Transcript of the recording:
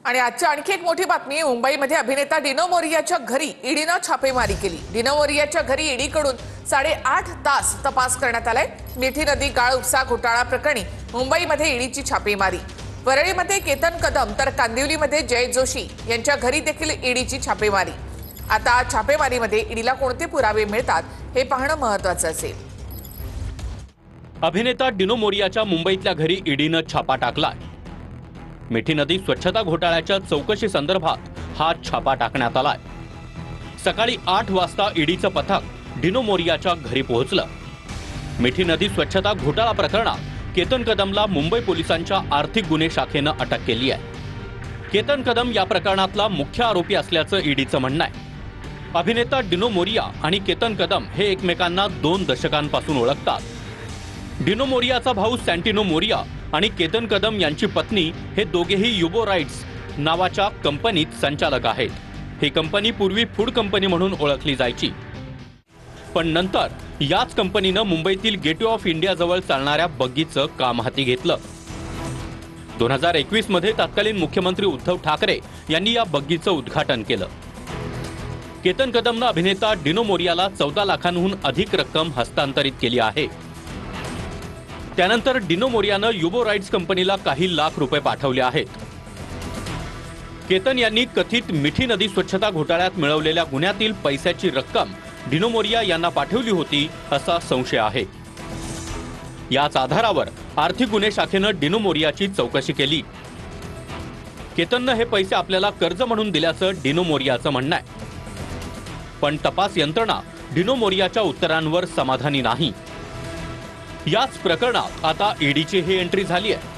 आणि आजची आणखी एक मोठी बातमी. मुंबईमध्ये अभिनेता डिनो मोरियाच्या घरी ईडीनं छापेमारी केली. डिनो मोरियाच्या घरी ईडीकडून 8.5 तास तपास करण्यात आलाय. मिठी नदी गाळ उपसा घोटाळा प्रकरणी मुंबईमध्ये ईडीची छापेमारी. वरळीमध्ये केतन कदम तर कांदिवलीमध्ये जय जोशी यांच्या घरी देखील ईडीची छापेमारी. आता छापेमारीमध्ये ईडीला कोणते पुरावे मिळतात हे पाहणं महत्त्वाचं असेल. अभिनेता डिनो मोरियाच्या मुंबईतल्या घरी ईडीनं छापा टाकलाय. मिठी नदी स्वच्छता घोटाळ्याच्या चौकशी संदर्भात हा छापा टाकण्यात आलाय. सकाळी 8 वाजता ईडीचं पथक डिनो मोरियाच्या घरी पोहोचलं. मिठी नदी स्वच्छता घोटाळा प्रकरणात केतन कदमला मुंबई पोलिसांच्या आर्थिक गुन्हे शाखेनं अटक केली आहे. केतन कदम या प्रकरणातला मुख्य आरोपी असल्याचं ईडीचं म्हणणं आहे. अभिनेता डिनो मोरिया आणि केतन कदम हे एकमेकांना 2 दशकांपासून ओळखतात. डिनो मोरियाचा भाऊ सॅन्टिनो मोरिया आणि केतन कदम यांची पत्नी हे दोघेही युबो राईट्स नावाच्या कंपनीत संचालक आहेत. ही कंपनी पूर्वी फूड कंपनी म्हणून ओळखली जायची, पण नंतर याच कंपनीनं मुंबईतील गेटवे ऑफ इंडिया जवळ चालणाऱ्या बग्गीचं काम हाती घेतलं. 2021 मध्ये तत्कालीन मुख्यमंत्री उद्धव ठाकरे यांनी या बग्गीचं उद्घाटन केलं. केतन कदमनं अभिनेता डिनो मोरियाला 14 लाखांहून अधिक रक्कम हस्तांतरित केली आहे. त्यानंतर डिनो मोरियानं युबो राईट्स कंपनीला काही लाख रुपये पाठवले आहेत. केतन यांनी कथित मिठी नदी स्वच्छता घोटाळ्यात मिळवलेल्या गुन्ह्यातील पैशाची रक्कम डिनो मोरिया यांना पाठवली होती असा संशय आहे. याच आधारावर आर्थिक गुन्हे शाखेनं डिनो मोरियाची चौकशी केली. केतननं हे पैसे आपल्याला कर्ज म्हणून दिल्याचं डिनो मोरियाचं म्हणणं आहे. पण तपास यंत्रणा डिनो मोरियाच्या उत्तरांवर समाधानी नाही. याच प्रकरणात आता ईडीची ही एंट्री झाली आहे.